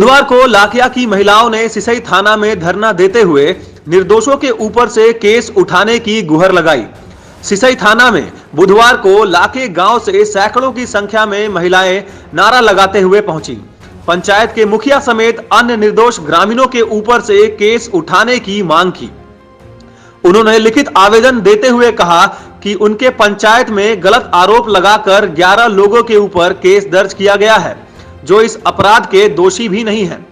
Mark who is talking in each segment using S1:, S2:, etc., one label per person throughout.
S1: बुधवार को लाखिया की महिलाओं ने सिसई थाना में धरना देते हुए निर्दोषों के ऊपर से केस उठाने की गुहार लगाई। सिसई थाना में बुधवार को लाखे गांव से सैकड़ों की संख्या में महिलाएं नारा लगाते हुए पहुंची। पंचायत के मुखिया समेत अन्य निर्दोष ग्रामीणों के ऊपर से केस उठाने की मांग की। उन्होंने लिखित आवेदन देते हुए कहा कि उनके पंचायत में गलत आरोप लगाकर 11 लोगों के ऊपर केस दर्ज किया गया है, जो इस अपराध के दोषी भी नहीं हैं।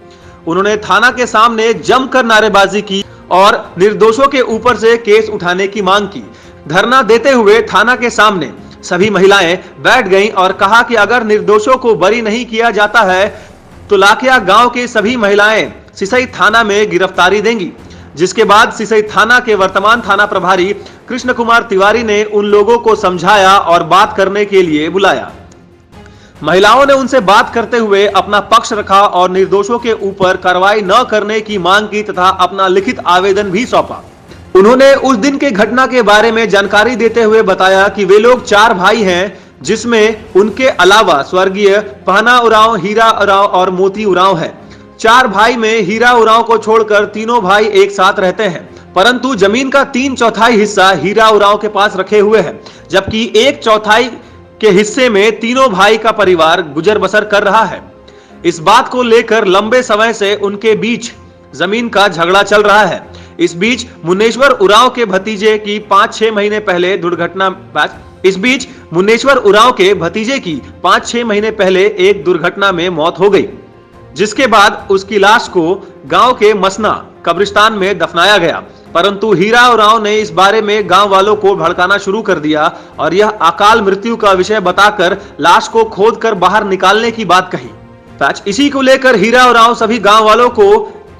S1: उन्होंने थाना के सामने जमकर नारेबाजी की और निर्दोषों के ऊपर से केस उठाने की मांग की। धरना देते हुए थाना के सामने सभी महिलाएं बैठ गईं और कहा कि अगर निर्दोषों को बरी नहीं किया जाता है तो लाखिया गांव की सभी महिलाएं सिसई थाना में गिरफ्तारी देंगी। जिसके बाद सिसई थाना के वर्तमान थाना प्रभारी कृष्ण कुमार तिवारी ने उन लोगों को समझाया और बात करने के लिए बुलाया। महिलाओं ने उनसे बात करते हुए अपना पक्ष रखा और निर्दोषों के ऊपर कार्रवाई न करने की मांग की तथा अपना लिखित आवेदन भी सौंपा। उन्होंने उस दिन के घटना के बारे में जानकारी देते हुए बताया कि वे लोग 4 भाई हैं, जिसमें उनके अलावा स्वर्गीय पहना उरांव, हीरा उरांव और मोती उरांव है। 4 भाई में हीरा उरांव को छोड़कर तीनों भाई एक साथ रहते हैं, परंतु जमीन का 3/4 हिस्सा हीरा उरांव के पास रखे हुए हैं, जबकि 1/4 के हिस्से में तीनों भाई का परिवार गुजर बसर कर रहा है। इस बात को लेकर लंबे समय से उनके बीच जमीन का झगड़ा चल रहा है। इस बीच मुनेश्वर उरांव के भतीजे की 5-6 महीने पहले एक दुर्घटना में मौत हो गई, जिसके बाद उसकी लाश को गांव के मसना कब्रिस्तान में दफनाया गया। परंतु हीरा उरांव ने इस बारे में गांव वालों को भड़काना शुरू कर दिया और यह अकाल मृत्यु का विषय बताकर लाश को खोदकर बाहर निकालने की बात कही। इसी को लेकर हीरा उरांव सभी गांव वालों को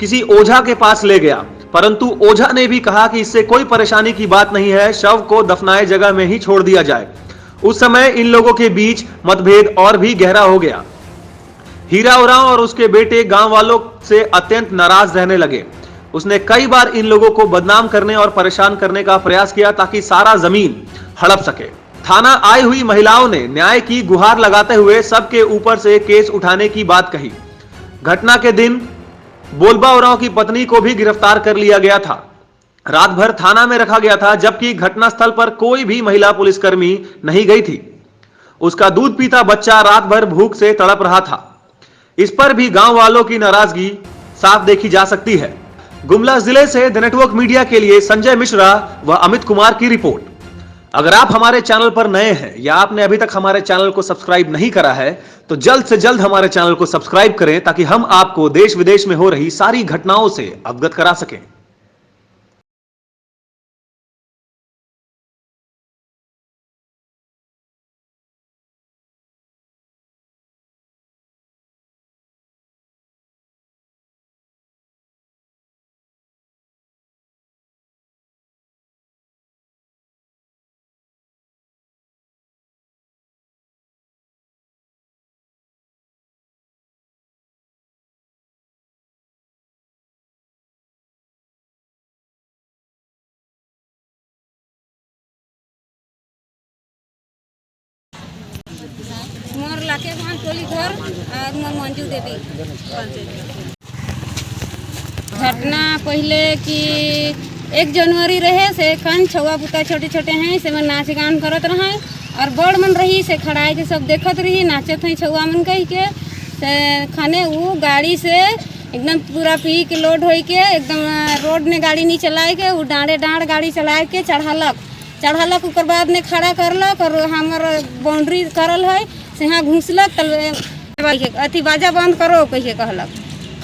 S1: किसी ओझा के पास ले गया, परंतु ओझा ने भी कहा कि इससे कोई परेशानी की बात नहीं है, शव को दफनाए जगह में ही छोड़ दिया जाए। उस समय इन लोगों के बीच मतभेद और भी गहरा हो गया। हीरा उरांव और उसके बेटे गांव वालों से अत्यंत नाराज रहने लगे। उसने कई बार इन लोगों को बदनाम करने और परेशान करने का प्रयास किया ताकि सारा जमीन हड़प सके। थाना आई हुई महिलाओं ने न्याय की गुहार लगाते हुए सबके ऊपर से केस उठाने की बात कही। घटना के दिन बोलबा उरांव की पत्नी को भी गिरफ्तार कर लिया गया था। रात भर थाना में रखा गया था, जबकि घटनास्थल पर कोई भी महिला पुलिसकर्मी नहीं गई थी। उसका दूध पीता बच्चा रात भर भूख से तड़प रहा था। इस पर भी गांव वालों की नाराजगी साफ देखी जा सकती है। गुमला जिले से द नेटवर्क मीडिया के लिए संजय मिश्रा व अमित कुमार की रिपोर्ट। अगर आप हमारे चैनल पर नए हैं या आपने अभी तक हमारे चैनल को सब्सक्राइब नहीं करा है तो जल्द से जल्द हमारे चैनल को सब्सक्राइब करें ताकि हम आपको देश विदेश में हो रही सारी घटनाओं से अवगत करा सकें।
S2: मोर लाके वहाँ टोली घर और मोर मंजू देवी। घटना पहले कि 1 जनवरी रहे से खान छुआ पुता छोटे छोटे हैं से मैं नाच गान करत रहा और बड़ मन रही से खड़ाए के सब देखत रही नाचत हैं छुआ मन कह के से खाने वो गाड़ी से एकदम पूरा पी के लोड हो के एकदम रोड ने गाड़ी नहीं चलाए के वो डाँड़े गाड़ी चलाए के चढ़ालक ओकर बाद ने खड़ा करलक और हमार बाउंड्री करल है से यहाँ घुसलक अथी बाजा बंद करो कहिए कहलक।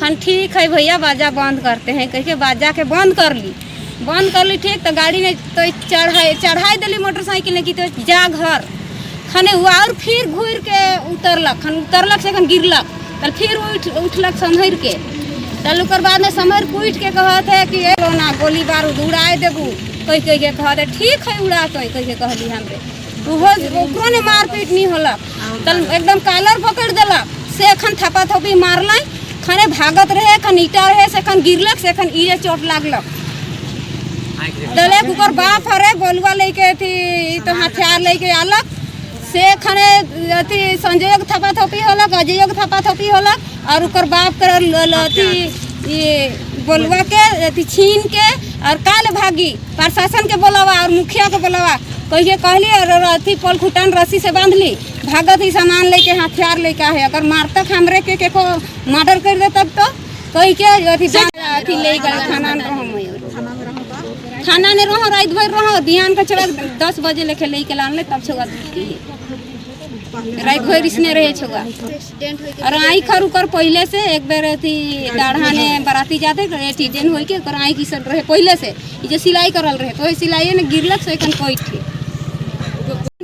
S2: खन ठीक है भैया बाजा बंद करते हैं कहिए बाजा के बंद कर ली ठीक तो गाड़ी ने तो चढ़ाई दिली मोटरसाइकिल ने की तो जा घर खने हुआ और फिर घूर के उतरलक से गिरलक तो फिर उठलक संभर के तल ओकर बाद में संभर पूछ के कहत है कि ना गोली बारूद उड़ाए देबू कह के कहते ठीक है उड़ा कह के कहली हमरे ओकरो ने मारपीट नहीं होलक तल एकदम कालर पकड़ देलक से एखन थपा थपी मारल खने भागत रहे खन ईटा रहे से खन गिरलक से खन इरे चोट लागलक दले ओकर बाप हरे बोलवा लेके थी तो हथियार लेके आलक से खने अथी संजोग थपा थपी होलक, अजयोग थपा थपी होलक, और उकर बाप कर अथी ये बोलवा के अथी छीन के और काल भागी प्रशासन के बोलावा और मुखिया के बोलावा कहिए कहली और अथी पोल खुटान रस्सी से बांध ली, भागत ही सामान लेके हथियार लेके है। अगर मारतक हमरे के को मर्डर कर दे तब तो कही के अथी ले गए थाना ने रहो, रात भर रहो, बिहान का चला 10 बजे लेके लेके लान तब छुआ रात भर इसने रहे छुआ। और आई खर उकर पहले से एक बार अथी दाढ़ा ने बराती जाते एक्सीडेंट हो के आई की सर रहे पहले से जो सिलाई करल रहे तो सिलाई ने गिरलक से कन कोई थी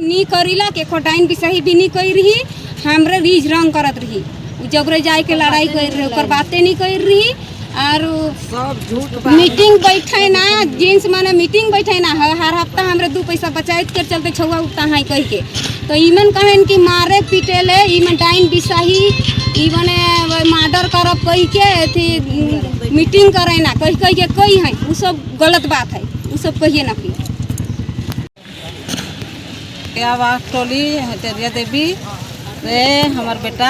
S2: नी करीला के खोटाइन भी सही भी नहीं कही रही, हमरे रीज रंग करत रही, जबरे जाए के लड़ाई कर रही ओकर बातें नहीं कर रही। और मीटिंग बैठे ना जींस माने मीटिंग बैठे ना हर हफ्ता हमरे 2 पैसा बचाइत कर चलते छुआ उठता है कह के तो ईमन कहन कि मारे पीटे ले ईमन डाइन बिसाही ईमन मर्डर करब कह के अथी मीटिंग करे ना कह के कही है वो सब गलत बात है, वो सब कहिए ना फिर
S3: क्या बात टोली तेरिया देवी रे हमार बेटा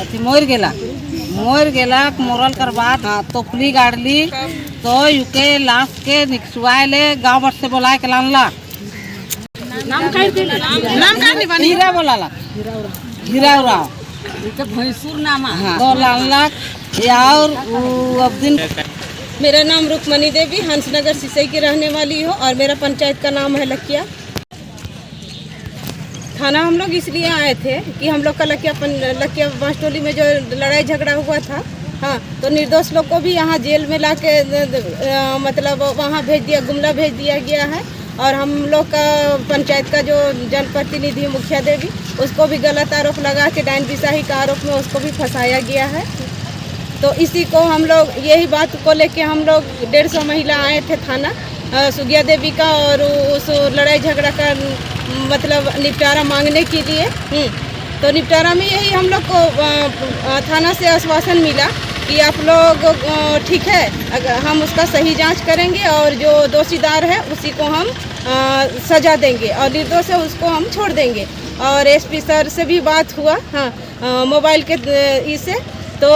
S3: अथी मोर गेला मोरल कर बाद तोपली गाड़ली तो यूके लाश के निकसवाए ले गाँव भर से बोलाए के लानला नाम का हीरा बोला हीरा उराव भैंसुर नामा तो लानला और अब दिन।
S4: मेरा नाम रुक्मणी देवी हंसनगर सिसई की रहने वाली हूँ और मेरा पंचायत का नाम है लकिया। थाना हम लोग इसलिए आए थे कि हम लोग का लकिया बांसटोली में जो लड़ाई झगड़ा हुआ था, हाँ, तो निर्दोष लोग को भी यहाँ जेल में ला के मतलब वहाँ भेज दिया, गुमला भेज दिया गया है। और हम लोग का पंचायत का जो जनप्रतिनिधि मुखिया देवी उसको भी गलत आरोप लगा के डाइन बिसाही का आरोप में उसको भी फंसाया गया है। तो इसी को हम लोग यही बात को लेके हम लोग 150 महिला आए थे थाना सुगिया देवी का और उस लड़ाई झगड़ा का मतलब निपटारा मांगने के लिए। तो निपटारा में यही हम लोग को थाना से आश्वासन मिला कि आप लोग ठीक है, अगर हम उसका सही जांच करेंगे और जो दोषीदार है उसी को हम सजा देंगे और निर्दोष है उसको हम छोड़ देंगे। और एसपी सर से भी बात हुआ, हाँ, मोबाइल के इससे तो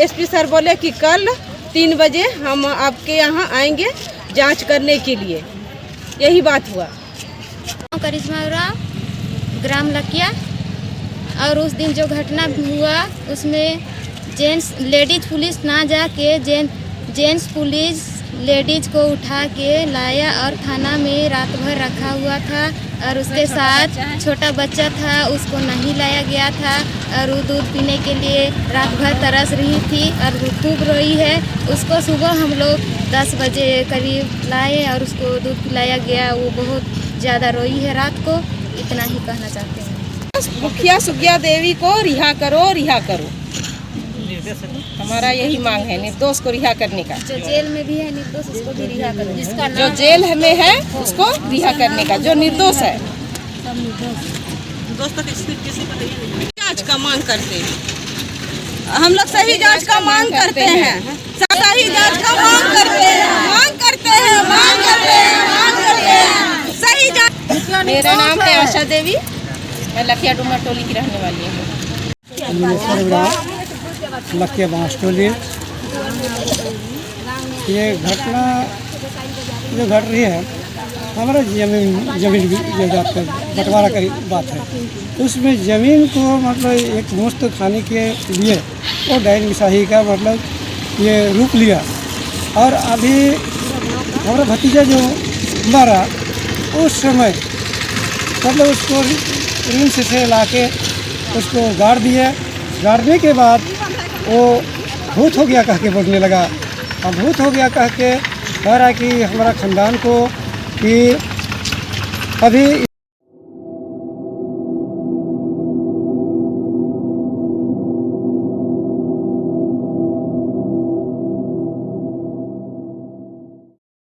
S4: एसपी सर बोले कि कल 3 बजे हम आपके यहाँ आएंगे जांच करने के लिए, यही बात हुआ।
S5: करिश्मा उराव, ग्राम लकिया। और उस दिन जो घटना हुआ उसमें लेडीज पुलिस ना जाके जेंट्स पुलिस लेडीज को उठा के लाया और थाना में रात भर रखा हुआ था और उसके साथ छोटा बच्चा था, उसको नहीं लाया गया था और वो दूध पीने के लिए रात भर तरस रही थी और वो खूब रोई है। उसको सुबह हम लोग 10 बजे करीब लाए और उसको दूध पिलाया गया, वो बहुत ज़्यादा रोई है रात को। इतना ही कहना चाहते हैं।
S4: मुखिया सुगिया देवी को रिहा करो, रिहा करो, हमारा यही मांग है, निर्दोष को रिहा करने का।
S5: जो जेल में भी है निर्दोष उसको भी रिहा करो, जिसका
S4: जो जेल में है उसको रिहा करने का, जो निर्दोष है। जांच का मांग करते हैं हम लोग, सही जांच का मांग करते हैं, सही जांच का मांग करते हैं, मांग करते हैं, मांग करते हैं, मांग करते हैं, सही जांच। मेरा नाम है आशा देवी, मैं लकिया डूमर टोली की रहने वाली हूँ।
S6: लकिया बांसटोली। ये घटना जो घट रही है हमारा जमीन बंटवारा की बात है। उसमें ज़मीन को मतलब एक मुफ्त खाने के लिए वो डाइन बिसाही का मतलब ये रूप लिया और अभी हमारा भतीजा जो मरा उस समय मतलब उसको रिंच से ला के उसको गाड़ दिया। गाड़ने के बाद वो भूत हो गया कह के बोलने लगा। अब भूत हो गया कह के कह रहा है कि हमारा ख़ानदान को कि अभी